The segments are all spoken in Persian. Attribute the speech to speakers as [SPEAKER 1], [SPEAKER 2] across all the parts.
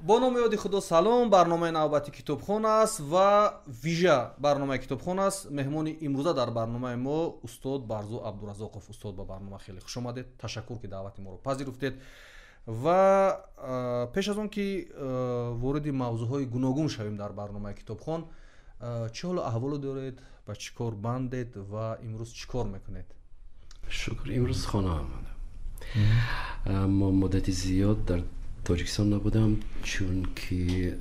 [SPEAKER 1] با نام یاد خدا سلام. برنامه نوبتی کتابخانه است و ویژه برنامه کتابخانه است. مهمون امروزه در برنامه ما استاد برزو عبدالرزاقов. استاد با برنامه خیلی خوش آمدید. تشکر که دعوت ما رو پذیرفتید. و پیش از اون که وارد موضوعهای گوناگون شویم در برنامه کتابخانه، چه حال احوال دارید؟ با چی کار بندید و امروز چی کار میکنید؟
[SPEAKER 2] شکر. امروز خانه آمدم. اما مدتی زیاد در تاجیکستان نبودم چون که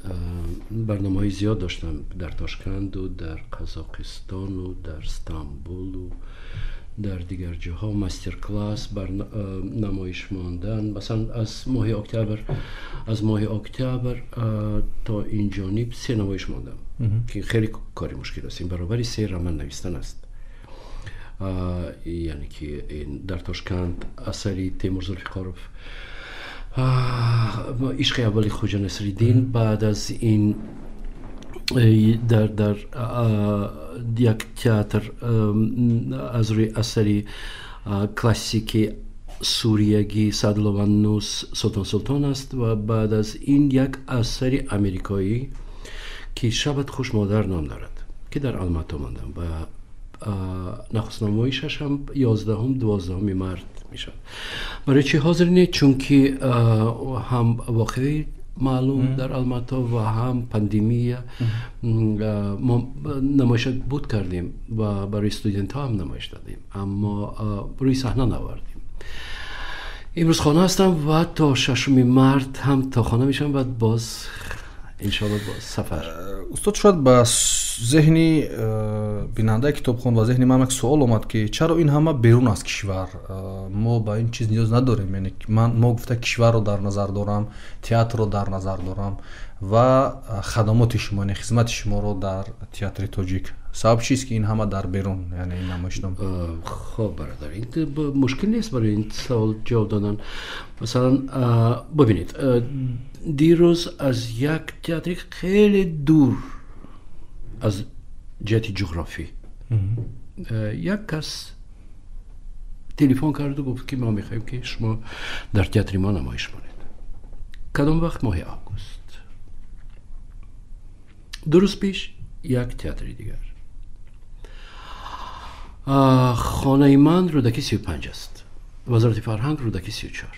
[SPEAKER 2] برنامه های زیاد داشتم در تاشکند و در قزاقستان و در استانبول و در دیگر جاها، مستر کلاس، نمایش ماندن. مثلا از ماه اکتبر تا این جانب 3 نمایش ماندم که خیلی کاری مشکل است. این برابری 3 رمان نوشتن است. یعنی که در تاشکند اثری تیمور زلفقاروف، عشق اولی خوجا نصرالدین. بعد از این در یک تئاتر از روی اثری کلاسیکی سوریگی سعدالله سلطان است و بعد از این یک اثری امریکایی که شبت خوش مادر نام دارد که در آلماتا ماندم و نخست نمایشش هم 11-12 مارس میشد. برای چی حاضر نیست؟ چون که هم واقعی معلوم در آلماتا و هم پاندمی ما نمایش بود کردیم و برای استودنت ها هم نمایش دادیم، اما روی صحنه نوردیم. امروز خانه هستم و تا 6 مارس هم تا خانه میشم و باز انشاءالله باز سفر.
[SPEAKER 1] استاد، شاید با ذهنی بیننده کتابخوان و ذهنی من یک سوال اومد که چرا این همه بیرون از کشور؟ ما با این چیز نیاز نداریم. یعنی ما گفته کشور رو در نظر دارم، تئاتر رو در نظر دارم و خدمات شما، یعنی خدمت شما رو در تئاتر تاجیک. سبب چیست که این همه در بیرون، یعنی این نمایشنامه؟
[SPEAKER 2] خب برادر، این مشکل نیست برای این سوال جواب دادن. مثلا ببینید، دیروز از یک تئاتر خیلی دور از جهت جغرافی یک کس تلفن کرد و گفت که ما میخوایم که شما در تئاتر ما نمایش کنید. کدام وقت؟ ماه آگوست. 2 روز پیش یک تئاتر دیگر. خانه من رودکی 35 است، وزارت فرهنگ رودکی 34.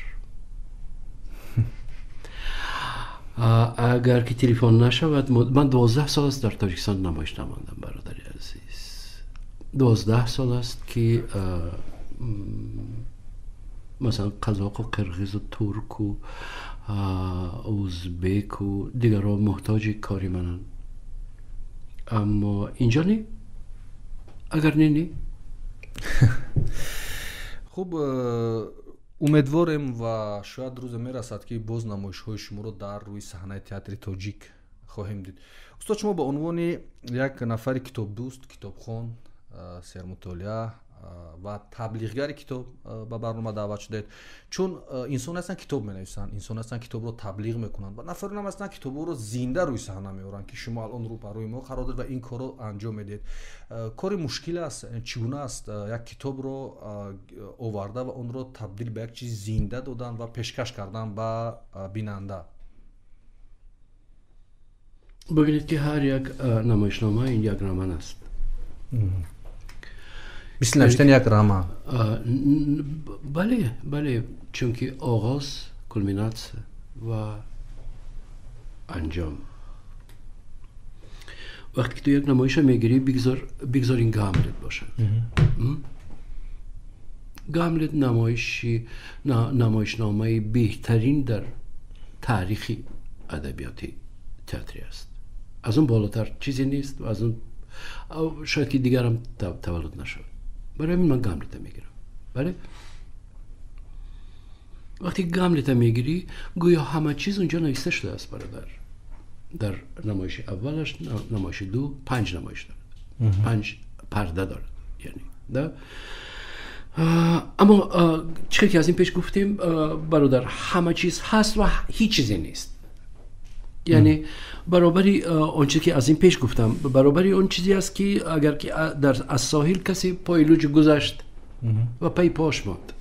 [SPEAKER 2] اگر که تلفن نشود، من 12 سال است در تاجیکستان نمایش نماندم برادر عزیز. 12 سال است که مثلا قزاق و قرغیز و ترک و ازبک و دیگر ها محتاج کاری منن، اما اینجا نی. اگر نی
[SPEAKER 1] خوب، امیدواریم و شاید روز میرسد که باز نمایش های شما رو در روی صحنه تئاتر تاجیک خواهیم دید. استاد، شما به عنوان یک نفر کتاب دوست، کتابخوان، سرمطالعه و تبلیغگر کتاب به برنامه دعوت شدید. چون انسان هستن کتاب می‌نویسن، انسان هستن کتاب رو تبلیغ میکنن و نفرون هم هستن کتاب رو زنده روی صحنه میارن که شما الان رو برای ما قرار داد و این کار رو انجام میدید. کار مشکل است. چگونه است یک کتاب رو آورده و اون رو تبدیل به یک چیز زنده دادن و پیشکش کردن به بیننده؟
[SPEAKER 2] ببینید که هر یک نمایشنامه این یک رمان است.
[SPEAKER 1] مثل نوشتن یک رمان.
[SPEAKER 2] بله، چون که آغاز، کلمینات و انجام. وقتی که تو یک نمایش میگیری بگذار این گاملت باشه. گاملت نمایشنامه بهترین در تاریخ ادبیاتی تئاتری است. از اون بالاتر چیزی نیست و از اون شاید که دیگر هم تولد نشد. برای من گاملت میگیرم. بله، وقتی گاملت میگیری گویا همه چیز اونجا نوشته شده است برادر. در نمایش اولش، نمایش 2، 5 نمایش دارد، 5 پرده دارد. یعنی ده. اما چیزی که از این پیش گفتیم برادر، همه چیز هست و هیچ چیزی نیست. یعنی برابری اون چیزی که از این پیش گفتم، برابری اون چیزی است که اگر که از ساحل کسی پای لوچ گذشت و پای پاش ماند،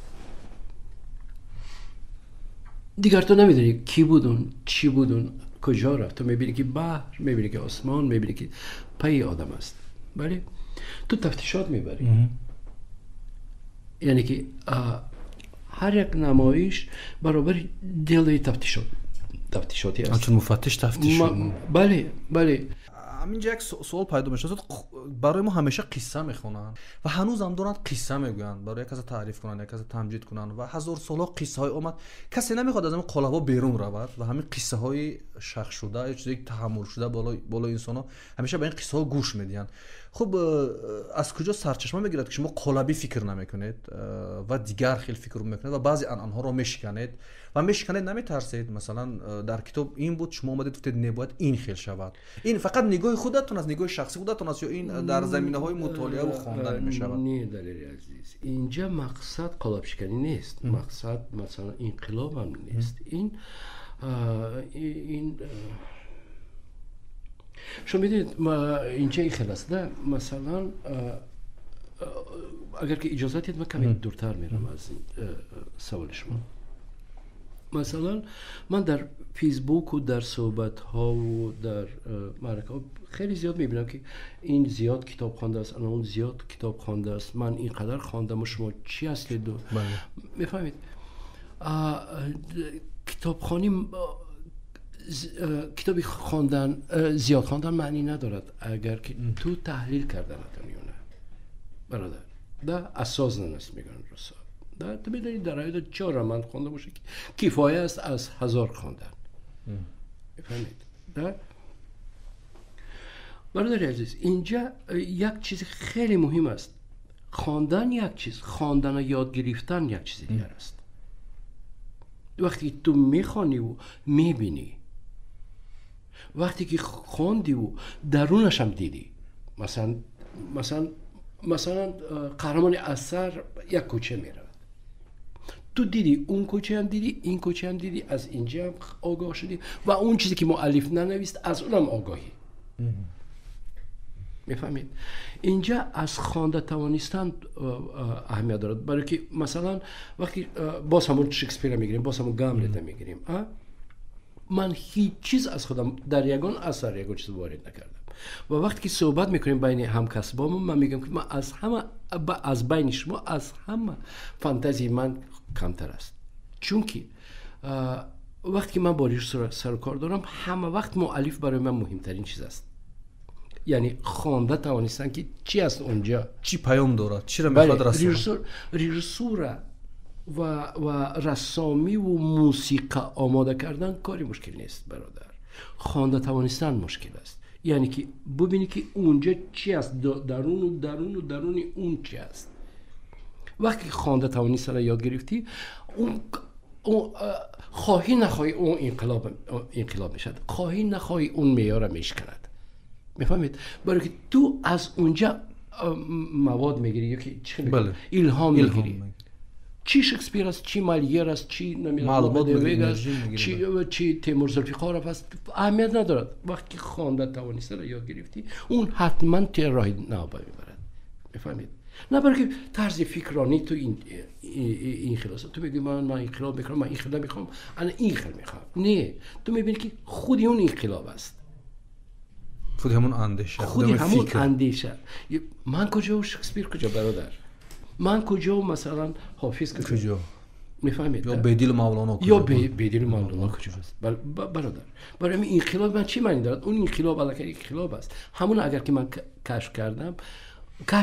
[SPEAKER 2] دیگر تو نمیدونی کی بودون، چی بودون، کجا رفت؟ تو میبینی که بحر، میبینی که آسمان، میبینی که پای آدم است. بله تو تفتیشات میبری. یعنی که هر یک نمایش برابر دل تفتیشاتی است.
[SPEAKER 1] چون مفتش تفتیش.
[SPEAKER 2] بله.
[SPEAKER 1] همینجا یک سوال پیدا میشه. برای ما همیشه قصه میخونن و هنوز هم دارن قصه میگن، برای کسی تعریف کنن، کسی تمجید کنن و هزار سالا قصه های اومد. کسی نمیخواد از این قالب‌ها بیرون رود و همین قصه های شخ شده یا چیزی که تحمل شده بالا انسان همیشه به این قصه ها گوش میدین. خب از کجا سرچشمه میگیرد که شما قالبی فکر نمیکنید و دیگر خیلی فکر میکنید و بعضی آنها رو میشکنید و میشکنید، نمیترسید؟ مثلا در کتاب این بود شما اومدید گفتید نباید این خیل شود. این فقط نگاه خودتون از، نگاه شخصی خودتون است، یا این در زمینه‌های مطالعه و خواندن میشود؟
[SPEAKER 2] نه دلیل عزیز، اینجا مقصد قالب شکنی نیست. مقصد مثلا انقلاب هم نیست. این شما میدونید اینجا این خلاص نه. مثلا اگر که اجازه دید من کمی دورتر میرم از این سوال شما. مثلا من در فیسبوک و در صحبت ها و در معرکه ها خیلی زیاد میبینم که این زیاد کتاب خوانده است، اون زیاد کتاب خوانده است، من اینقدر خواندم و شما چی هستید؟ میفهمید؟ کتابخوانی، کتابی خواندن، زیاد خواندن معنی ندارد اگر که تو تحلیل کردن نتونیونه برادر. ده اساس ننست میگن رسا. ده تو میدونی در حیات 4 من خونده باشه که کفایه است از 1000 خواندن. میفهمید؟ ده برادر عزیز، اینجا یک چیز خیلی مهم است. خواندن یک چیز، خواندن و یاد گرفتن یک چیز دیگر است. وقتی تو میخوانی و میبینی، وقتی که خواندی و درونش هم دیدی، مثلا قهرمان اثر یک کوچه میرود، تو دیدی اون کوچه هم دیدی، این کوچه هم دیدی، از اینجا هم آگاه شدی و اون چیزی که مؤلف ننویست از اونم آگاهی. میفهمید؟ اینجا از خوانده توانستن اهمیت دارد، برای که مثلا وقتی باز همون شکسپیر میگیریم، باز همون گاملت میگیریم، من هیچ چیز از خودم در یگان اثر یگان چیز وارد نکردم و وقتی که صحبت میکنیم بین همکسبامون، من میگم که من از بین شما از همه فانتزی من کمتر است، چون که وقتی که من با ریژیسور سر کار دارم، همه وقت مؤلف برای من مهمترین چیز است. یعنی خوانده توانستن که چی است اونجا،
[SPEAKER 1] چی پیام دارد، چی را میخواد رسونه.
[SPEAKER 2] ریژیسور و رسامی و موسیقی آماده کردن کاری مشکل نیست برادر. خوانده توانستن مشکل است. یعنی که ببینی که اونجا چی است، درون اون چی است. وقتی خوانده توانستن یاد گرفتی، اون خواهی نخواهی اون انقلاب میشد، خواهی نخواهی اون معیار میشکند. میفهمید؟ برای که تو از اونجا مواد میگیری یا که الهام میگیری. چی شکسپیر است، چی مالییر است، چی
[SPEAKER 1] معلومات است،
[SPEAKER 2] چی تیمور ذوالفقار است، اهمیت ندارد. وقتی خوانده توانسته را یاد گرفتی، اون حتما ته راه ناب میبرد. میفهمید؟ نه برای که طرز فکرانی تو این خلاصه تو میگی من انقلاب میکنم، من انقلاب میخوام، انا این خیلی میخوام. نه، تو میبینی که خودی اون انقلاب است،
[SPEAKER 1] خودی همون
[SPEAKER 2] اندیشه. من کجا و شکسپیر کجا برادر؟ من کجا و مثلا حافظ کجا؟ میفهمید؟
[SPEAKER 1] یا بدیل مولانا کجا؟
[SPEAKER 2] یا بدیل مولانا کجا است؟ برادر، برای این انقلاب من چی معنی دارد؟ اون انقلاب علاقه انقلاب است. همون اگر که من کشف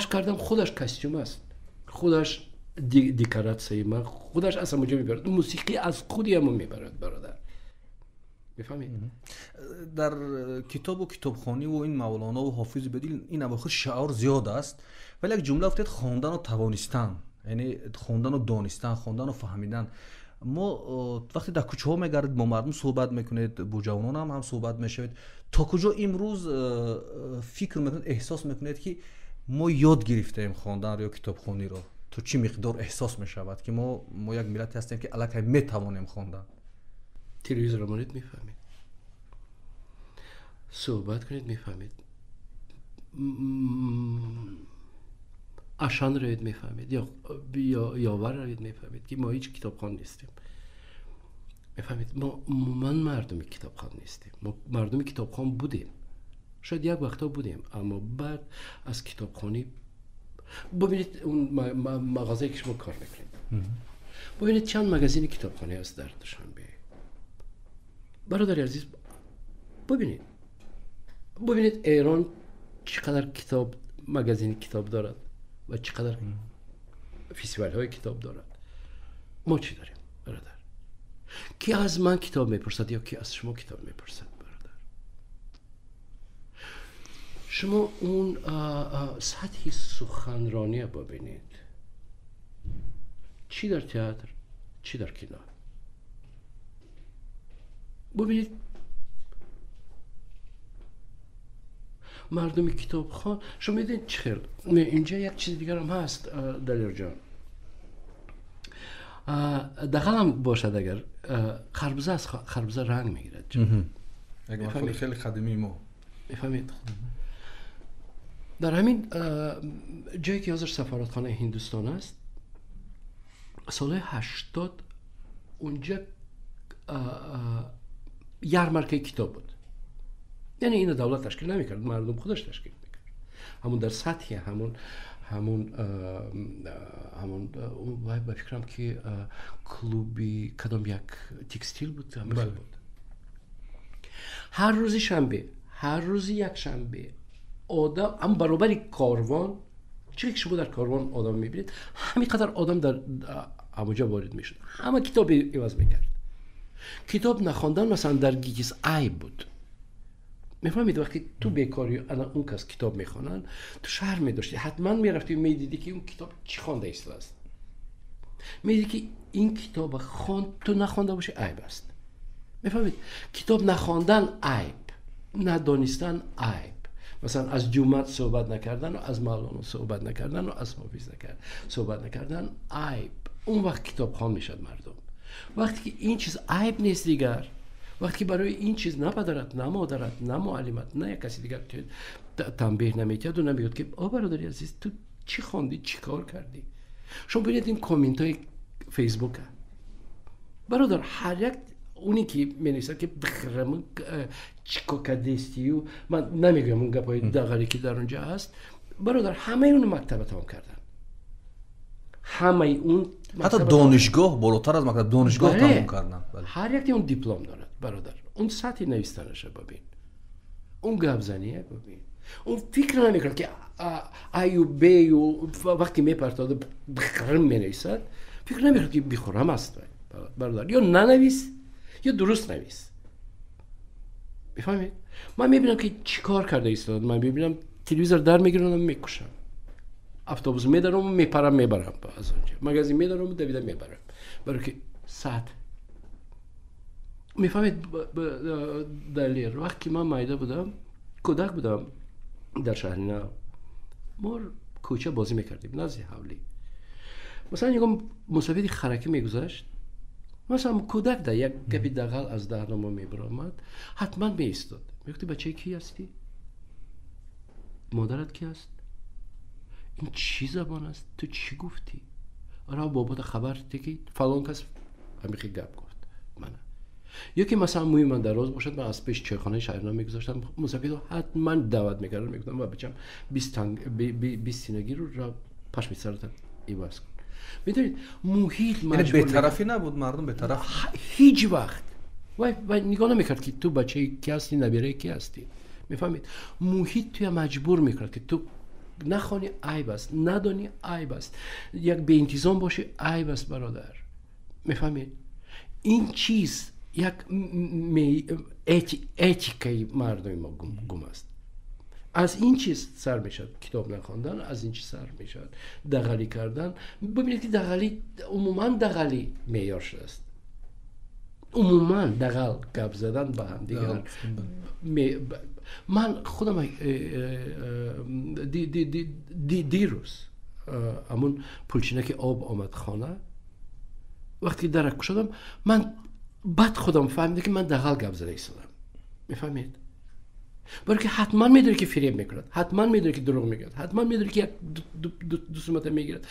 [SPEAKER 2] کردم خودش کاستوم است، خودش دکوراسیون، من خودش اصلا مجا میبرد، موسیقی از خودی هم میبرد برادر. میفهمید؟
[SPEAKER 1] در کتاب و کتابخوانی و این مولانا و حافظ بدیل این اواخر شعار زیاد است، ولی یک جمله افتاد خواندن و توانستن، یعنی خواندن و دانستن، خواندن و فهمیدن. ما وقتی در کوچه ها میگردید با مردم صحبت میکنید، با جوانان هم صحبت میشوید، تا کجا امروز فکر میکنید، احساس میکنید که ما یاد گرفتیم خواندن یا کتابخوانی رو؟ تو چی مقدار احساس میشود که ما یک ملت هستیم که الکی میتوانیم خواندن؟
[SPEAKER 2] تلویزیون رو مانید میفهمید، صحبت کنید میفهمید، اشان روید میفهمید، یا یاور روید میفهمید که ما هیچ کتابخوان نیستیم. میفهمید؟ من مردم کتابخوان نیستیم، ما مردم کتابخوان بودیم، شاید یک وقتا بودیم، اما بعد از کتابخوانی ببینید اون مغازه‌ای که شما کار میکنید، ببینید چند مگزین کتابخانه هست در دوشنبه. برادر عزیز ببینید ایران چقدر کتاب مگزین کتاب دارد و چقدر فستیوال های کتاب دارد. ما چی داریم برادر؟ کی از من کتاب میپرسد یا کی از شما کتاب میپرسد برادر؟ شما اون سطح سخنرانی ببینید، چی در تئاتر، چی در کینا. ببینید مردم کتابخوان، شما میدونید چخیر اینجا یک چیز دیگر هم هست دلیر جان، دقیقا هم باشد اگر خربزه از خربزه رنگ میگیرد.
[SPEAKER 1] یک مفهوم خیلی قدیمی ما
[SPEAKER 2] میفهمید؟ در همین جایی که حاضر سفارتخانه هندوستان است، سال 80 اونجا یارمارکه کتاب بود. یعنی اینو دولت تشکیل نمیکرد، مردم خودش تشکیل میکرد. همون در سطح همون و فکرم که کلوبی کدام یک تکستیل بود بود. هر روزی یک شنبه آدم هم برابر کاروان، چه که شما در کاروان آدم میبینید همینقدر آدم در همونجا وارد میشد، همه کتاب عوض میکرد. کتاب نخواندن مثلا در گیگیس عیب بود. میفهمید؟ وقتی تو بیکاری اون کس کتاب میخوانن تو شهر میداشتی، حتما میرفتی میدیدی که اون کتاب چی خوانده است، میدیدی که این کتاب تو نخوانده باشه عیب است. میفهمید؟ کتاب نخواندن عیب، ندانستن عیب. مثلا از جمعه صحبت نکردن و از مولانا صحبت نکردن و از حافظ صحبت نکردن عیب. اون وقت کتاب خوان میشد مردم. وقتی که این چیز عیب نیست دیگر، وقتی برای این چیز نه پدرت، نه مادرت، نه معلمت، نه یک کسی دیگر که تنبیه نمیکرد و نمیگفت که برادری عزیز تو چی خواندی، چی کار کردی. شما ببینید این کامنت های فیسبوک برادر، هر یک اونی که می‌نویسه که بخرم چیکوکادستی و من نمیگم اون گپای دغری که در اونجا هست برادر، همه اون مکتب تمام کردن، همه اون
[SPEAKER 1] حتی دانشگاه بالاتر از مکتب دانشگاه تمام کردن.
[SPEAKER 2] هر یک اون دیپلم دارد برادر. اون سطح نوشتنش ببین، اون گپزنیه ببین، اون فکر نمی‌کنه که ایو بی و وقتی میپرتاد بخرم مینویسد فکر نمی‌کنه که بخورم است برادر. یا ننویس یا درست نویس. میفهمید؟ من میبینم که چی کار کرده ایستاد، من میبینم تلویزر در میگیرم و میکشم، اتوبوس میدارم و میبرم از اونجا، مغازه میدارم و دویدم میبرم، برای که ساعت. میفهمید دلیر؟ وقتی من مایده بودم، کودک بودم در شهرینه، ما کوچه بازی میکردیم نزدیک حولی. مثلا یکم مسافری خرکی میگذشت، مثلا کودک در یک گپی دغل از دهنم میبرامد، حتما میایستاد، میگفتی بچه کی هستی؟ مادرت کی است؟ این چی زبان است؟ تو چی گفتی؟ آره بابات خبر دیگه فلان کس همیشه گپ گفت من. یکی مثلا موی من دراز باشد، من از پیش چایخانه شهرنا میگذاشتم، مسافر رو حتما دعوت میکردم، میگفتم بچم 20 تینگی رو پشمی سرت ایواز کن. میدونید محیط
[SPEAKER 1] یعنی به طرفی نبود، مردم به طرف
[SPEAKER 2] هیچ وقت و نگاه نمیکرد که تو بچه کی هستی، نبیره کی هستی. میفهمید؟ محیط توی مجبور میکرد که تو نخوانی عیب است، ندانی عیب است، یک به انتظام باشه عیب است برادر. میفهمید؟ این چیز یک اتیکای مردم ما گم است. از این چیز سر میشد کتاب نخواندن، از این چیز سر میشد دغلی کردن. ببینید که دغلی عموما دغلی معیار شده است، عموما دغل گپ زدن با هم دیگر. من خودم دیروز همون پلچینک آب آمد خانه، وقتی درک شدم من بعد خودم فهمیدم که من دغل گپ زده ایستادم. میفهمید؟ برای که حتما میدونه که فریب میکند، حتما میدونه که دروغ میگه، حتما میدونه که دو سمت میگیرد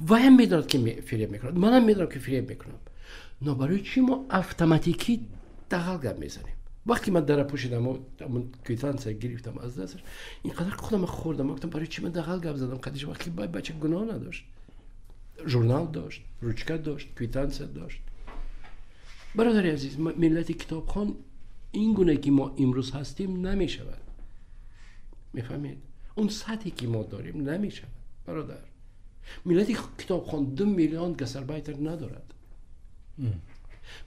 [SPEAKER 2] و هم میدونه که فریب میکند، منم میدونم که فریب میکنم. نه برای چی ما اتوماتیکی دغل میزنیم؟ وقتی من در پوشیدم و اون کیتانس گرفتم از دستش اینقدر خودم خوردم گفتم برای چی من دغل گپ زدم؟ قدیش وقتی بچه گناه نداشت، ژورنال داشت، روچکه داشت، کیتانس داشت. برادر عزیز، ملت کتابخوان این گونه که ما امروز هستیم نمیشود. میفهمید؟ اون سطحی که ما داریم نمیشود برادر. ملت کتابخوان 2 میلیون گسربایتر ندارد.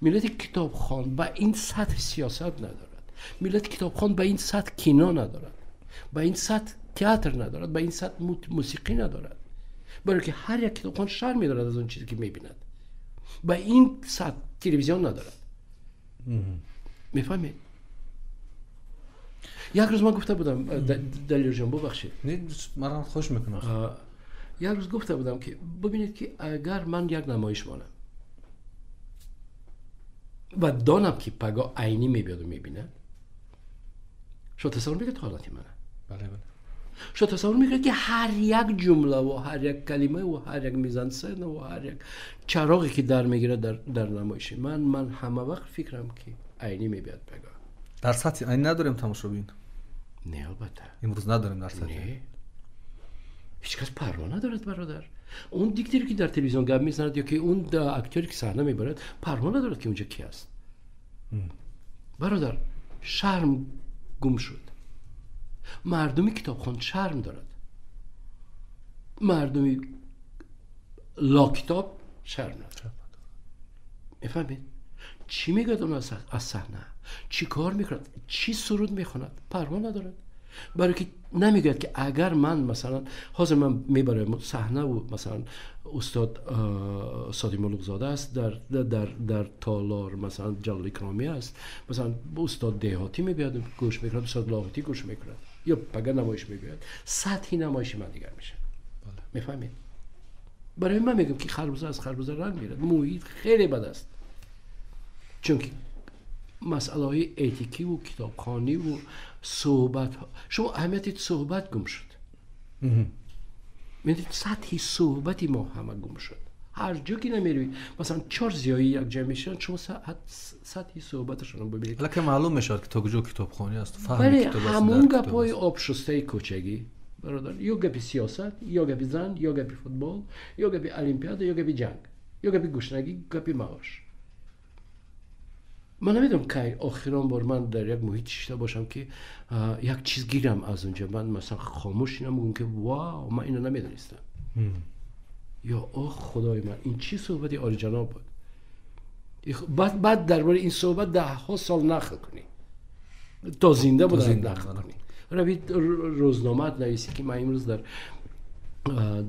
[SPEAKER 2] ملت کتابخوان با این سطح سیاست ندارد. ملت کتابخوان با این سطح کینا ندارد، با این سطح تئاتر ندارد، با این سطح موسیقی ندارد. برای که هر یک کتابخوان شرم می‌دارد از اون چیزی که می‌بیند. با این سطح تلویزیون ندارد. میفهمید؟ یک روز من گفته بودم دلیل جان ببخشید.
[SPEAKER 1] نه مرا خوش میکنه.
[SPEAKER 2] یک روز گفته بودم که ببینید که اگر من یک نمایش مانم و دانم که پگاه عینی میبید و میبینه، شما تصور میکنید حالتی منه؟
[SPEAKER 1] بله بله.
[SPEAKER 2] شما تصور میکنید که هر یک جمله و هر یک کلمه و هر یک میزانسن و هر یک چراغی که در میگیره در نمایش من همه وقت فکرم که عینی میبید پگاه.
[SPEAKER 1] در سطح عینی نداریم تماشابین؟
[SPEAKER 2] نه البته
[SPEAKER 1] امروز نداریم در سطح.
[SPEAKER 2] نه هیچ کس پروا ندارد برادر. اون دیکتری که در تلویزیون گپ میزند یا که اون اکتری که صحنه میبرد پروا ندارد که اونجا کی است. برادر شرم گم شد. مردمی کتابخوان شرم دارد. مردمی لا کتاب شرم ندارد. میفهمید؟ چی میگه اون از صحنه؟ چی کار میکند؟ چی سرود میخواند؟ پروا ندارد. برای که نمیگه که اگر من مثلا حاضر من میبرم صحنه و مثلا استاد سادی ملوکزاده است در تالار، مثلا جلال اکرامی است، مثلا استاد دهاتی میبید گوش میکنه، استاد لاهوتی گوش میکنه یا پگاه نمایش میبید، سطحی نمایش من دیگر میشه. میفهمید؟ برای من میگم که خربزه از خربزه رنگ میرد. محیط خیلی بد است، چون که مسئله های اتیکی و کتابخوانی و صحبت ها، شما اهمیت صحبت گم شد. میدید سطحی صحبتی ما همه گم شد. هر جا که نمیروید مثلا 4 زیایی یک جمع میشن، شما سطحی صحبتشون ببینید
[SPEAKER 1] حالا که معلوم میشه که تو کجا کتابخوانی است،
[SPEAKER 2] فهم کتاب است. همون گپای آب شسته کوچگی برادر، یا گپی سیاست، یا گپی زن، یا گپی فوتبال، یا گپی المپیاد، یا گپی جنگ، یا گپی گشنگی، گپی معاش. من نمیدونم که آخران بار من در یک محیط شده باشم که یک چیز گیرم از اونجا من مثلا خاموش نمونم که واو من اینو نمیدونستم. یا آخ خدای من این چی صحبتی عالی جناب بود. بعد درباره این صحبت 10 سال نقل کنی تا زنده بودن نقل کنی. روید روزنامه نویسی که من امروز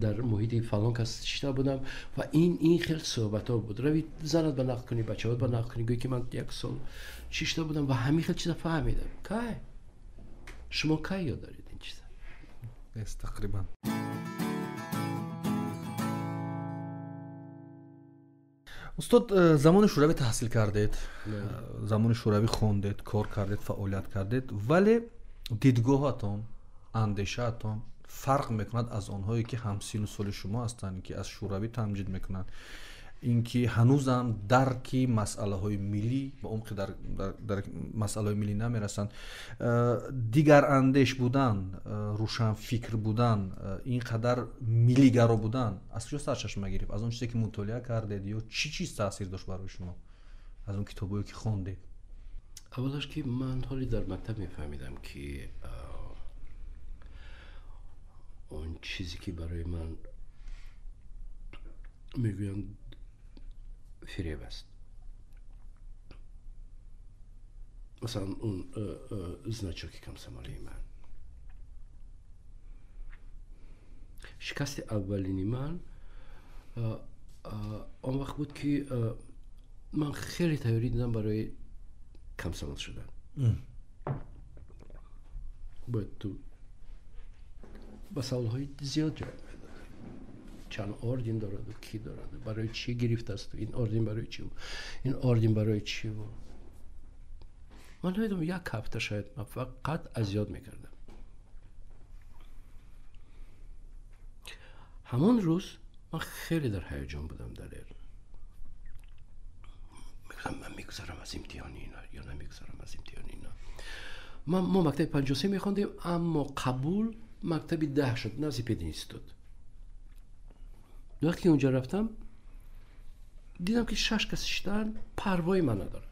[SPEAKER 2] در محیط فلان کس شده بودم و این خیلی صحبت ها بود. روید زنت به نقل کنی، بچه ها به نقل کنی. گویی که من 1 سال شده بودم و همین خیلی چیزا فهمیدم. که شما که یاد دارید این چیزا؟
[SPEAKER 1] است تقریبا. استاد زمان شوروی تحصیل کردید، زمان شوروی خوندید، کار کردید، فعالیت کردید، ولی دیدگاهاتون، اندیشه‌تون فرق میکند از آنهایی که همسین و سال شما هستند که از شوروی تمجید میکنند. اینکه هنوزم درکی مسئله های ملی به عمق در مسئله های ملی نمیرسند. دیگر اندیش بودن، روشن فکر بودن، اینقدر ملی گرا بودن از کجا سرچشمه گرفت؟ از اون چیزی که مطالعه کردید یا چی چیز تاثیر داشت برای شما از اون کتابایی که خوندید؟
[SPEAKER 2] اولش که من حالی در مکتب میفهمیدم که اون چیزی که برای من میگویند فریب است. مثلا اون زنچوکی کمسمالی من، شکست اولینی من اون وقت بود که من خیلی تیاری دیدم برای کمسمال شدن. باید تو با سالهای زیاد جای چند آردین دارد و کی دارد، برای چی گرفت است، این آردین برای چی بود، این آردین برای چی بود. من نمیدونم 1 هفته شاید من فقط اذیت میکردم. همون روز من خیلی در هیجان بودم. در میگذرم از امتحان اینا یا نمیگذرم از امتحان اینا. ما مکتب 53 میخوندیم، اما قبول مکتبی 10 شد، نزدیک پید اینستیتوت. وقتی اونجا رفتم دیدم که 6 کس شدن، پروایی من ندارن.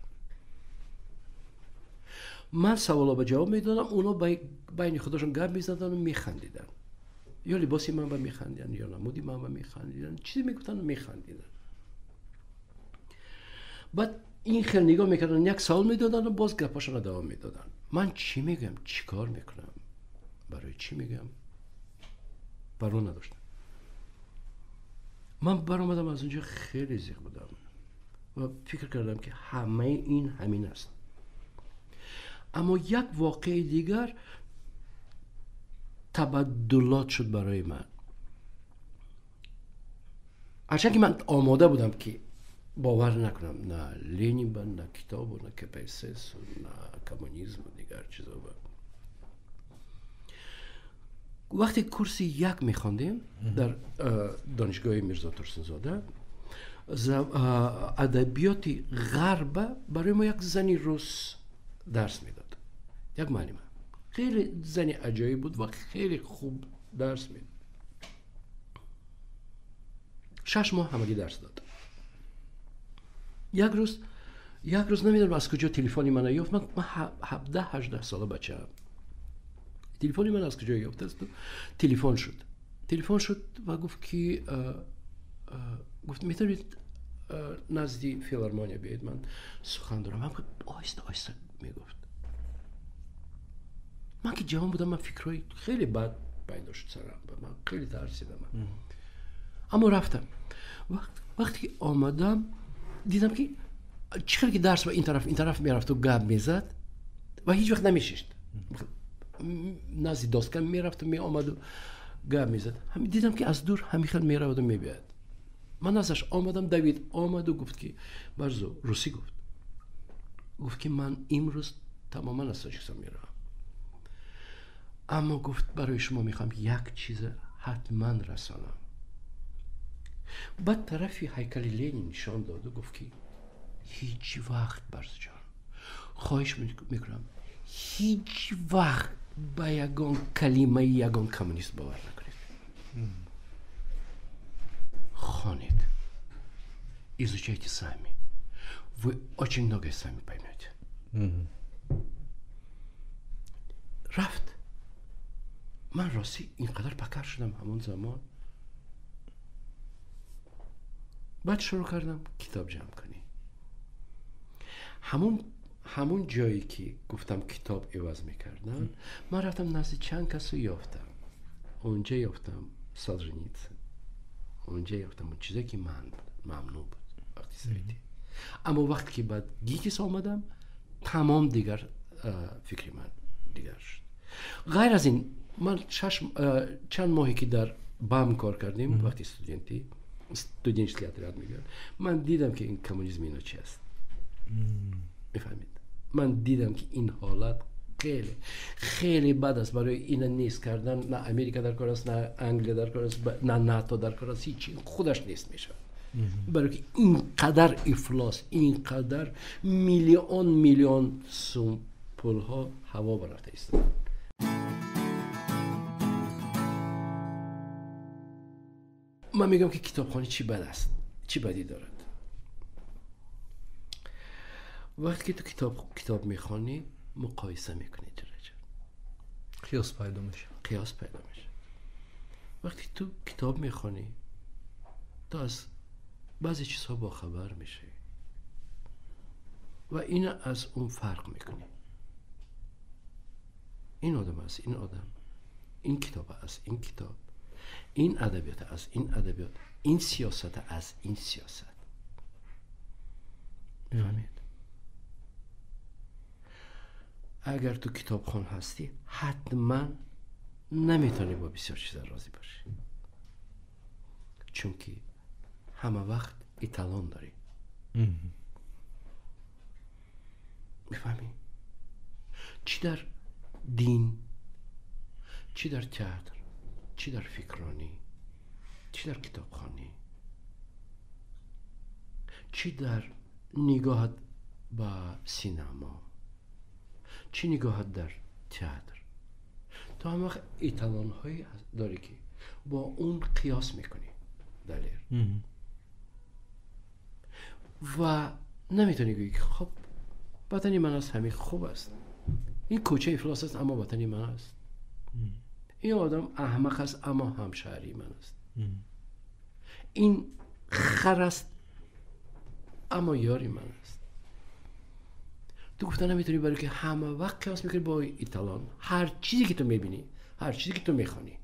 [SPEAKER 2] من سوالا به جواب میدادم، اونا بین خودشون گپ میزدن و میخندیدن، یا لباسی من به میخندیدن یا نمودی من به میخندیدن، چیزی میگفتن و میخندیدن. بعد این خیلی نگاه میکردن، یک سوال میدادن و باز گپاشون رو دوام میدادن. من چی میگم، چی کار میکنم، برای چی میگم، برون نداشتم. من برآمدم از اونجا خیلی زیغ بودم و فکر کردم که همه این همین است. اما یک واقعه دیگر تبدلات شد برای من. هرچند که من آماده بودم که باور نکنم، نه لنین با، نه کتاب و نه کپیسس و نه کمونیسم و دیگر چیزا بود. وقتی کورس 1 میخواندیم در دانشگاه میرزا ترسنزاده، ادبیات غرب برای ما یک زنی روس درس میداد، یک معلم خیلی زنی عجایب بود و خیلی خوب درس میداد. 6 ماه همگی درس داد. یک روز نمیدونم از کجا تلفنی من یافت. من 17-18 ساله بچه‌ام. تلفنی من از کجا یافت است؟ تلفن شد و گفت که گفت میتونید نزدی فیلارمونیا بیاید، من سخن دارم. من آهسته میگفت. من که جوان بودم، من فکرای خیلی بد پیدا شد سرم، من خیلی ترسیدم. اما رفتم. وقتی که آمدم دیدم که چقدر که درس با این طرف میرفت و گپ میزد و هیچ وقت نمیششت. نزدی داستان میرفت و می آمد و گپ میزد. دیدم که از دور همیخل میرود و میبید. من ازش آمدم، دوید آمد و گفت که برزو روسی گفت که من امروز تماما از تاجیکستان میرم، اما گفت برای شما میخوام یک چیز حتما رسانم. بعد طرفی هیکل لنین نشان داد و گفت که هیچ وقت برز جان خواهش میکنم هیچ وقت به یگان کلمه یگان کمونیست باور نکنید. خانید изучайте сами. Вы очень многое сами поймете. رفت. من راستی اینقدر پکر شدم همون زمان. بعد شروع کردم کتاب جمع کنی. همون جایی که گفتم کتاب عوض میکردن، من رفتم نزد چند کس رو یافتم. اونجا یافتم سالجنیتسن، اونجا یافتم اون چیزی که من ممنوع بود وقتی سریدی. اما وقتی که بعد گیکس آمدم، تمام دیگر فکری من دیگر شد. غیر از این من چند ماهی که در بام کار کردیم، وقتی استودنتیات میگن، من دیدم که این کمونیسم اینا چی است. میفهمید؟ من دیدم که این حالت خیلی خیلی بد است. برای این نیست کردن نه امریکا در کار است، نه انگلیس در کار است، نه ناتو در کار است، هیچی خودش نیست میشه. برای که اینقدر افلاس، اینقدر میلیون سوم پول ها هوا برفته است. من میگم که کتابخانه چی بد است، چی بدی دارد. وقتی که تو کتاب میخوانی مقایسه میکنی،
[SPEAKER 1] قیاس پیدا میشه.
[SPEAKER 2] وقتی تو کتاب میخوانی تو از بعضی چیزها با خبر میشه و این از اون فرق میکنی. این آدم از این آدم، این کتاب از این کتاب، این ادبیات از این ادبیات، این سیاست از این سیاست. فهمید؟ اگر تو کتابخوان هستی حتما نمیتونی با بسیار چیزا راضی باشی، چون که همه وقت ایتالون داری. میفهمی؟ چی در دین، چی در تئاتر، چی در فکرانی، چی در کتابخوانی، چی در نگاهت با سینما، چی نگاهت در تئاتر. تو هم وقت ایتالان هایی داری که با اون قیاس میکنی دلیر و نمیتونی بگی خب وطنی من است، همین خوب است، این کوچه افلاس است اما وطنی من است، این آدم احمق است اما همشهری من است، این خر است اما یاری من است. تو گفتن نمیتونی، برای که همه وقت قیاس میکنی با ایتالان. هر چیزی که تو میبینی، هر چیزی که تو میخوانی،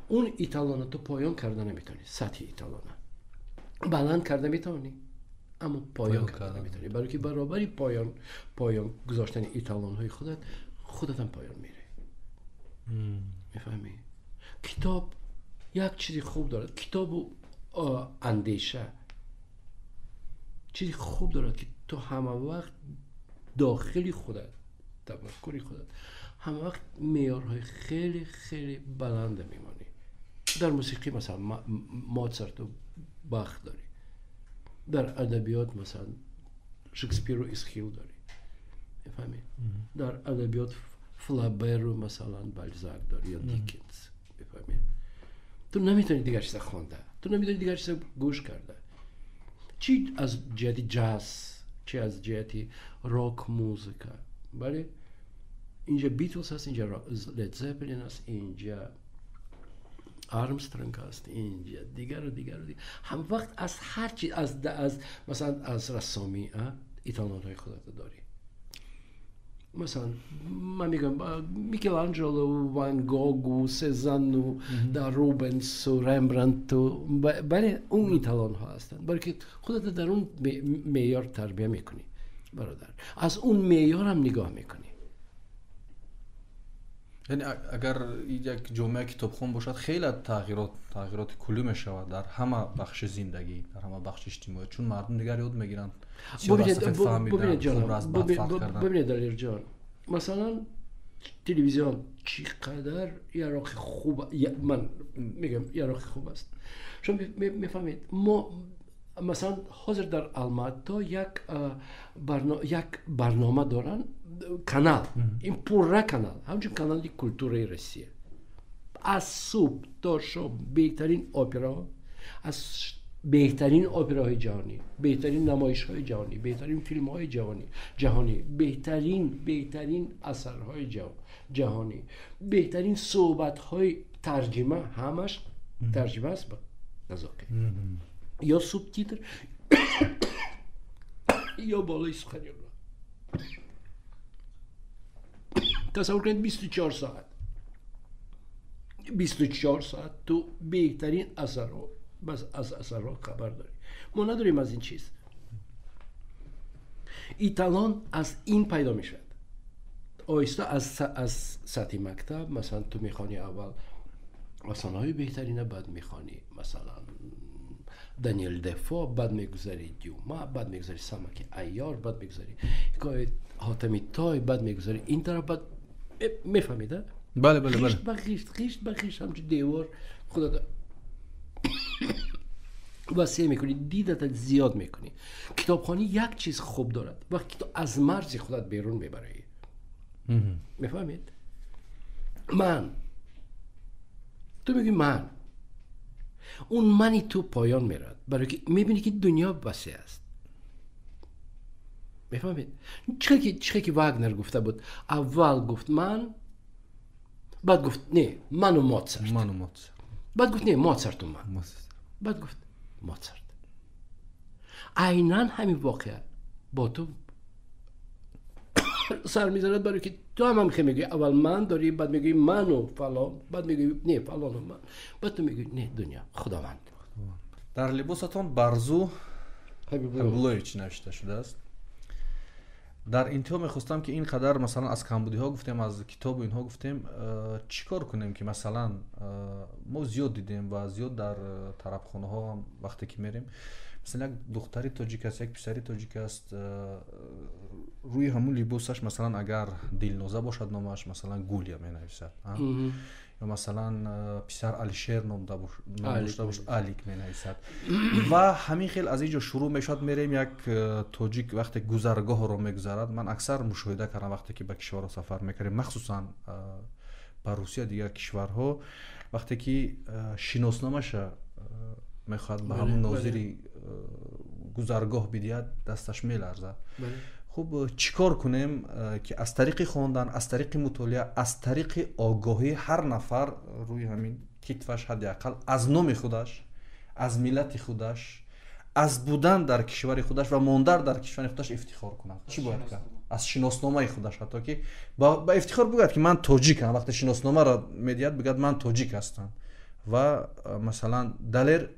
[SPEAKER 2] اون ایتالان تو پایان کرده نمیتونی. سطح ایتالان بلند کرده میتونی اما پایان کرده نمیتونی، برای که برابری پایان گذاشتن ایتالان های خودت هم پایان میره. میفهمی؟ کتاب یک چیزی خوب دارد، کتاب و اندیشه چیزی خوب دارد که تو همه وقت داخلی خودت، تفکری خودت، همه وقت معیارهای خیلی خیلی بلند میمانی. در موسیقی مثلا موزارت و باخ داری، در ادبیات مثلا شکسپیر و اسکیل داری، میفهمی؟ در ادبیات فلابر و مثلا بالزاک داری یا دیکنز، میفهمی؟ تو نمیتونی دیگر چیز خونده، تو نمیتونی دیگر چیز گوش کرده، چی از جهت جاز، چی از جهت راک موزیکا. بله اینجا بیتلز هست، اینجا لید زپلین هست، اینجا آرمسترونگ هست، اینجا دیگر هم وقت از هر چیز، از مثلا از رسامی ایتالان های خودت داری. مثلا من میگم میکلانجلو و وان گوگ و سزان و در روبنس و رمبرانت و برای اون ایتالان ها هستن، برای که خودت در اون معیار تربیه میکنی برادر، از اون معیار هم نگاه میکنی.
[SPEAKER 1] یعنی اگر یک جامعه کتابخوان باشد خیلی تغییرات کلی میشود در همه بخش زندگی، در همه بخش اجتماعی، چون مردم دیگر یاد میگیرن
[SPEAKER 2] ببینید دلیر جان، مثلا تلویزیون چقدر یراق خوب، من میگم یراق خوب است. شما میفهمید ما مثلا حاضر در آلماتا یک برنامه دارن، کانال، این پوره کانال، همچون کانال کلتوری روسیه، از صبح تا شب بهترین اپرا، از بهترین اپراهای جهانی، بهترین نمایش‌های جهانی، بهترین فیلم‌های جهانی، بهترین اثرهای جهانی، بهترین صحبت‌های ترجمه، همش ترجمه است با نزاکه یا سوبتیتر یا بالای سخنرانی. تصور کنید 24 ساعت تو بهترین اثرها، بس از اثرها خبر داری. ما نداریم از این چیز. ایتالان از این پیدا میشد. آیستا از سطح مکتب مثلا تو میخوانی اول افسانه‌های بهترینه، بعد میخوانی مثلا دانیل دفو، بعد میگذاری دیوما، بعد میگذاری سمک ایار، بعد میگذاری حکایت حاتمی تای، بعد میگذاری این طرف، بعد میفهمیده؟
[SPEAKER 1] بله
[SPEAKER 2] خیشت همچون دیوار خودت وسیع میکنی، دیدت زیاد میکنی. کتابخوانی یک چیز خوب دارد، وقتی تو از مرز خودت بیرون میبری. میفهمید؟ تو میگی من، اون منی تو پایان میرد، برای که میبینی که دنیا وسیع است. میفهمید؟ چه که واگنر گفته بود، اول گفت من، بعد گفت نه من و موزارت، بعد گفت نه موزارت و من، بعد گفت موزارت. عیناً همین واقعه با تو سر میزند، برای که تو هم میگی اول من داری، بعد میگی من و فلان، بعد میگی نه فلان و من، بعد تو میگی نه دنیا خداوند.
[SPEAKER 1] در لباستان برزو حبیبولایچ نوشته شده است. در انتها میخواستم که اینقدر مثلا از کمبودی ها گفتیم، از کتاب و اینها گفتیم، چیکار کنیم که مثلا ما زیاد دیدیم و زیاد در طربخانه ها هم وقتی که میریم، مثلا یک دختری تاجیک است، یک پسری تاجیک است، روی همون لباسش مثلا اگر دلنوزه باشد نامش مثلا گولیا می نویسد، مثلا پسر علیشیر نام داشته باشه علیک می‌نویسد و همین خیلی از اینجا شروع میشد. میریم یک تاجیک وقتی گذرگاه رو میگذرد، من اکثر مشاهده کردم وقتی که به کشورها سفر میکردیم، مخصوصا به روسیه دیگر کشورها، وقتی که شناسنامه‌اش میخواد به همون ناظری گذرگاه بدهد دستش میلرزه. خب چیکار کنیم که از طریق خواندن، از طریق مطالعه، از طریق آگاهی هر نفر روی همین کتفش حداقل از نام خودش، از ملت خودش، از بودن در کشور خودش و ماندن در کشور خودش افتخار کند. چی باید کرد؟ از شناسنامه خودش، حتی که با افتخار بگوید که من تاجیکم. وقتی شناسنامه را میدهد بگوید من تاجیک هستم و مثلا دلیر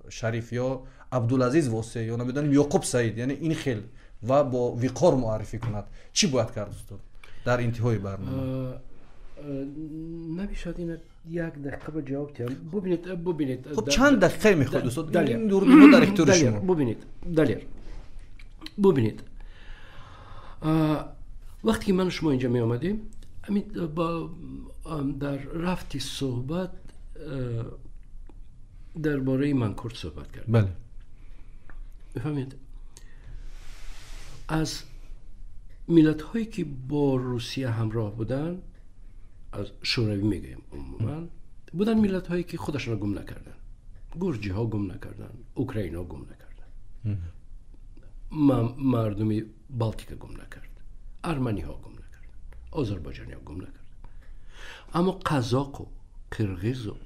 [SPEAKER 1] شریف یا عبدالعزیز واسه یا نمیدونم یعقوب سعید، یعنی این خیل و با وقار معرفی کند. چی باید کرد استاد در انتهای برنامه؟
[SPEAKER 2] نمیشد این یک دقیقه به جواب تیم. ببینید
[SPEAKER 1] خب چند دقیقه میخواد استاد؟ این دوربین در اختیار شما.
[SPEAKER 2] ببینید وقتی که من و شما اینجا می آمدیم با در رفتی صحبت درباره منکورت صحبت کردیم.
[SPEAKER 1] بله.
[SPEAKER 2] بفهمید از ملت هایی که با روسیه همراه بودن، از شوروی میگیم عموما، بودن ملت هایی که خودشون گم نکردن. گرجی ها گم نکردن، اوکراین ها گم نکردن، مردمی بالتیک گم نکرد، ارمنی ها گم نکردن، آذربایجانی ها گم نکردن، اما قزاق و قرغیز و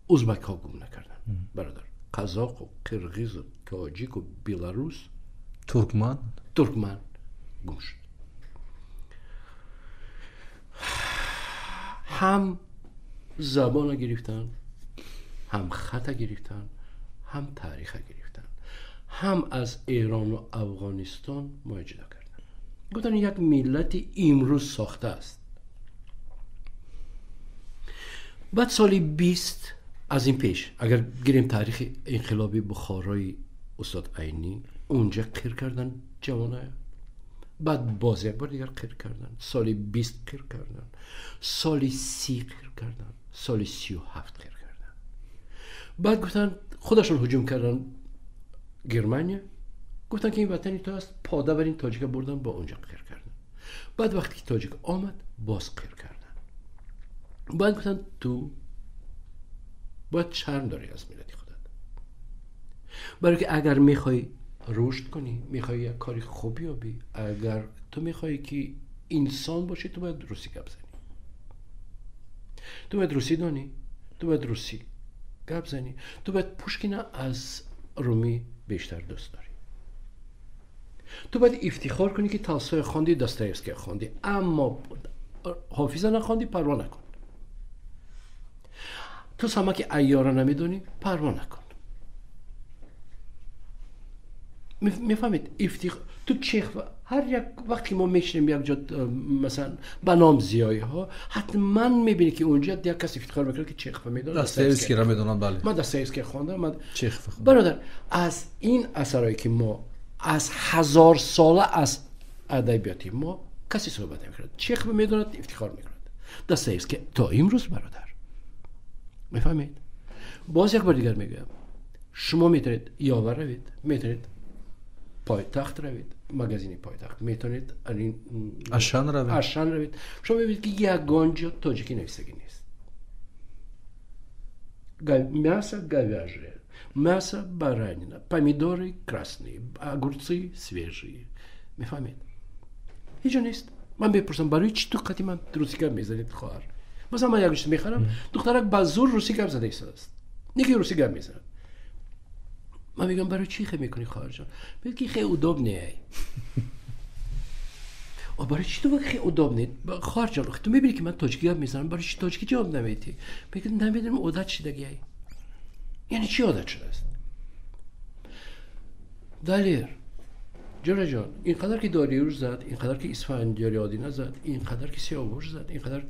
[SPEAKER 2] ازبک ها گم نکردن. برادر، قزاق و قرغیز و تاجیک و بیلاروس،
[SPEAKER 1] ترکمن
[SPEAKER 2] گم شد. هم زبان گرفتن، هم خط گرفتن، هم تاریخ گرفتن، هم از ایران و افغانستان مواجه کردن. گفتن یک ملت امروز ساخته است. بعد سال 20 از این پیش اگر گیریم تاریخ انقلابی بخارای استاد عینی، اونجا قیر کردن جوانای، بعد باز یک بار دیگر قیر کردن، سال 20 قیر کردن، سال 30 قیر کردن، سال 37 قیر کردن. بعد گفتن خودشون هجوم کردن گرمانیا، گفتن که این وطنی تو است، پاده برین تاجیک بردن، با اونجا قیر کردن. بعد وقتی که تاجیک آمد باز قیر کردن. بعد گفتن تو باید شرم داری از ملت خودت، برای که اگر میخوای رشد کنی، میخوای یک کاری خوبی یابی، اگر تو میخوای که انسان باشی، تو باید روسی گپ زنی، تو باید روسی دانی، تو باید روسی گپ زنی، تو باید پوشکین از رومی بیشتر دوست داری، تو باید افتخار کنی که تولستوی خواندی، داستایوفسکی خواندی، اما حافظ نخواندی، پروا نکن. تو سمک عیار نمیدونی، پروا نکن. میفهمید؟ تو چیخ هر یک وقتی ما میشنیم یک جا مثلا به نام زیایی ها، حتما میبینی که اونجا یک کسی افتخار میکنه که چیخ میدونه.
[SPEAKER 1] داستایوفسکی را میدونم. بله،
[SPEAKER 2] من داستایوفسکی خواندم. من
[SPEAKER 1] چیخ خوندم.
[SPEAKER 2] برادر، از این اثرایی که ما از 1000 ساله از ادبیاتی ما کسی صحبت نمیکنه، چیخ میدونه، افتخار میکنه. داستایوفسکی تا امروز برادر، میفهمید؟ باز یک بار دیگر میگم، شما میتونید یاور روید، میتونید پایتخت روید، مگزین پایتخت، میتونید اشن روید. شما میبینید که یگان جا تاجیکی نویسگی نیست. мясо говяжье, мясо баранина, помидоры красные, огурцы свежие. میفهمید؟ هیچ جا نیست. من بپرسم برای چی تو قطعی من روسی گپ میزنید خواهر؟ مثلا من یک گوشت میخرم، دخترک با زور روسی گپ زده است، نیکی روسی گپ میزنه. من میگم برای چی خیلی میکنی خواهر جان؟ میگه که خیلی удобнее. برای چی تو خیلی удобнее؟ خواهر جان تو میبینی که من تاجیکی گپ میزنم، برای چی تاجیکی جواب نمیدی؟ میگه نمیدونم عادت شدگی. یعنی چی عادت شده است؟ دلیر جورا جان، اینقدر که داریوش زد، اینقدر که اسفندیاری آدینه زد، اینقدر که سیاوش زد، اینقدر که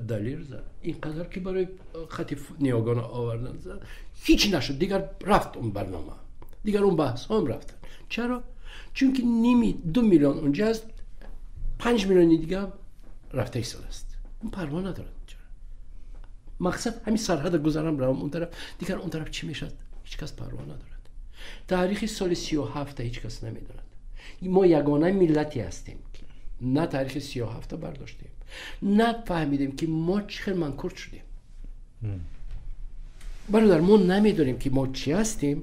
[SPEAKER 2] دلیر زد، اینقدر که برای خطیف نیاگان آوردن زد، هیچ نشد. دیگر رفت اون برنامه، دیگر اون بحث هم رفتن. چرا؟ چون که 2 میلیون اونجا است، 5 میلیون دیگه هم رفته ایستاده است. اون پروا ندارن. مقصد همین سرحد گذرم روم اون طرف، دیگر اون طرف چی میشد هیچ کس پروا ندارد. تاریخ سال 37 هیچ کس نمیداند. ما یگانه ملتی هستیم که نه تاریخ 37 برداشتیم، نه فهمیدیم که ما چقدر منکور شدیم. برادر ما نمیدونیم که ما چی هستیم،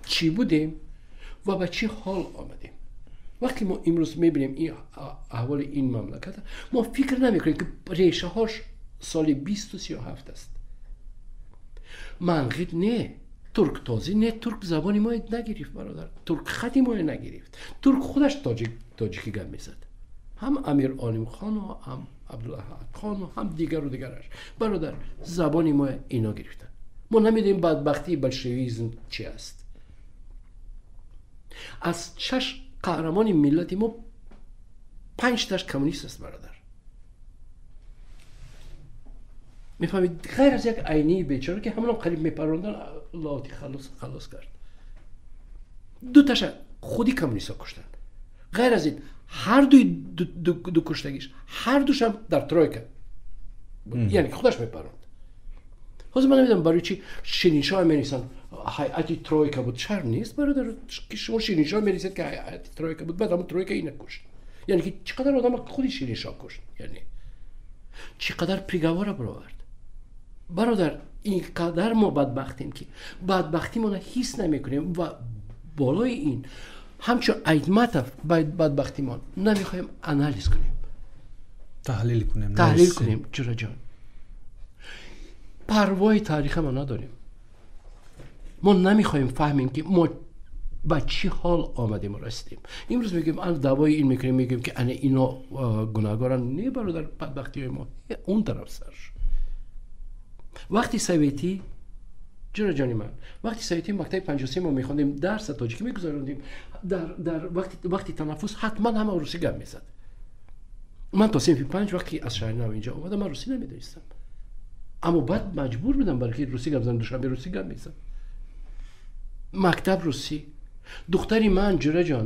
[SPEAKER 2] چی بودیم و به چی حال آمدیم. وقتی ما امروز میبینیم این احوال این مملکت، ما فکر نمیکنیم که ریشه هاش سال 2037 است. منقید نه، ترک تازی نه، ترک زبانی ما نگرفت برادر، ترک خطی ما نگرفت، ترک خودش تاجیکی گم میزد. هم امیر عالم خان و هم عبدالاحد خان و هم دیگر و دیگرش برادر زبانی ما اینا گرفتن. ما نمیدونیم بدبختی بلشویزم چی است. از 6 قهرمان ملتی ما 5 تاش کمونیست است برادر. میفهمید؟ غیر از یک عینی بیچاره که همون قریب میپروندن لاتی خلاص کرد. 2 تاش خودی کمونیستا کشتن. غیر از این هر دو کشتگیش هر دوش هم در ترویکا یعنی خودش میپروند. حالا من نمیدونم برای چی شیرینشاه می‌نویسن هیئت ترویکا بود. شرم نیست برادر که شما شیرینشاه می‌نویسید که هیئت ترویکا بود، بعد همون ترویکا اینو کشت؟ یعنی که چقدر آدم خودی شیرینشاه کشت، یعنی چقدر پیگوار برآورد. برادر اینقدر ما بدبختیم که بدبختی ما حس نمی‌کنیم و بالای این همچون ایدمت بدبختی ما نمی‌خوایم آنالیز کنیم،
[SPEAKER 1] تحلیل کنیم. چرا جان
[SPEAKER 2] پروای تاریخ ما نداریم. ما نمیخوایم فهمیم که ما با چی حال آمدیم رسیدیم. امروز میگیم ان دعوای این میکنیم، میگیم که اینا گناهگارن. نه برادر، بدبختی ما اون طرف سرش. وقتی سویتی جانی من وقتی سویتی مکتب 53 ما میخوندیم درس تاجیکی میگذروندیم، در وقتی تنفس حتما همه روسی گپ میزد. من تا صنف 5 وقتی از شهر نو اینجا اومدم من روسی نمیدونستم، اما بعد مجبور بودم برای که روسی گپ بزنم. دوشنبه روسی گپ میزدم، مکتب روسی. دختری من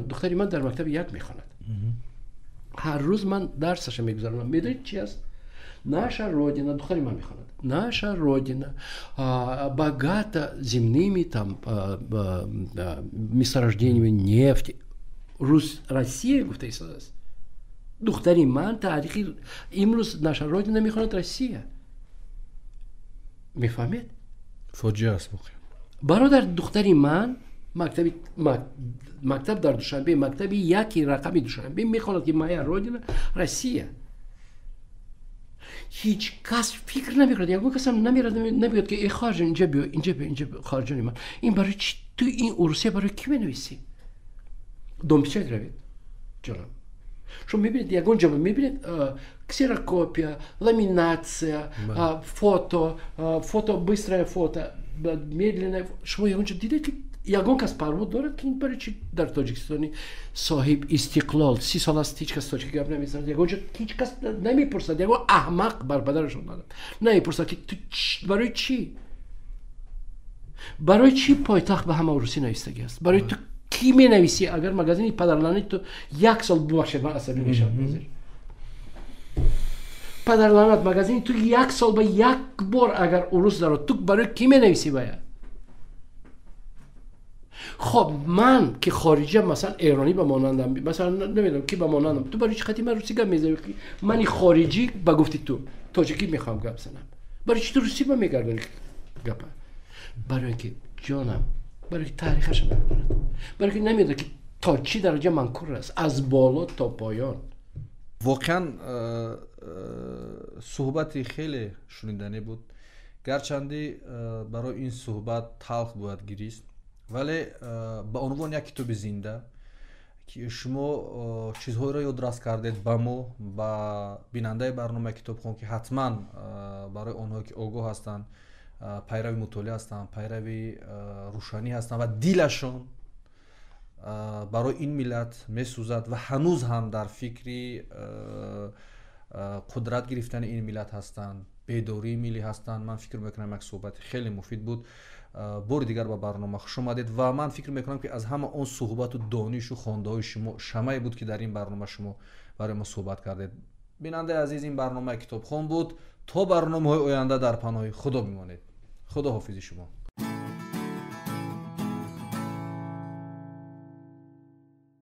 [SPEAKER 2] دختری من در مکتب 1 میخواند. هر روز من درسش میگذارم. میدونید چی است؟ Наша Родина, духари ман мехонад. Наша Родина богата земными там месторождениями нефти. Россия гуфта истодааст. دختری من تاریخی امروز наша Родина میخواند روسیه. میفهمید؟
[SPEAKER 1] فاجعه است
[SPEAKER 2] برادر. دختری من مکتب در دوشنبه، مکتب 1 رقم دوشنبه میخواند که моя Родина روسیه. هیچ کس فکر نمی‌کرد. یک کس هم نمی‌گفت که ای خارجان اینجا بیا خارجانی من. این برای چی تو این روسیه برای کی بنویسی؟ دومپیچه روید جانم. شما می‌بینید یگانجا می‌بینید کسیراکوپیا، ламинация, фото, быстрое фото, медленное. شما یگانجا دیدید که یگان کس پروا دارد که این برای چی در تاجیکستانی صاحب استقلال 30 سال است هیچ کس تاجیکی گپ نمیزند. یگانجا هیچ کس نمیپرسد. یگان احمق بر پدرشون ندارد نمیپرسد که تو برای چی پایتخت به همه روسی نویستگی است؟ برای تو کی می نویسی؟ اگر مگزینی پدرلانی تو 1 سال ببخشید من عصبی میشم. پدرلانت مگزینی تو 1 سال با 1 بار اگر روس دارد، تو برای کی می نویسی باید؟ خب من که خارجی مثلا ایرانی به مانندم، مثلا نمیدونم کی به مانندم، تو برای چی خطی من روسی گپ میزنی؟ من خارجی با گفتی تو تاجیکی میخوام گپ بزنم، برای چی تو روسی با میگردونی گپ؟ برای اینکه جانم، برای تاریخش نمیدونه، برای اینکه نمیدونه که تا چی درجه منکور است از بالا تا پایان.
[SPEAKER 1] واقعا صحبتی خیلی شنیدنی بود، گرچندی برای این صحبت تلخ باید گریست، ولی به عنوان یک کتاب زنده که شما چیزهایی را یادداشت کردید با ما، با بیننده برنامه کتابخوان که حتما برای آنها که آگاه هستند، پیروی مطالعه هستند، پیروی روشنی هستند و دلشان برای این ملت میسوزد و هنوز هم در فکری قدرت گرفتن این ملت هستند، بیداری ملی هستند. من فکر میکنم یک صحبت خیلی مفید بود. بار دیگر با برنامه خوش آمدید و من فکر میکنم که از همه اون صحبت و دانش و خوانده های شما شمعی بود که در این برنامه شما برای ما صحبت کردید. бинандаи азиз, ин барномаи Китобхон буд. То барномаҳои оянда дар паноҳи Худо бимонед. Худо ҳофизи шумо.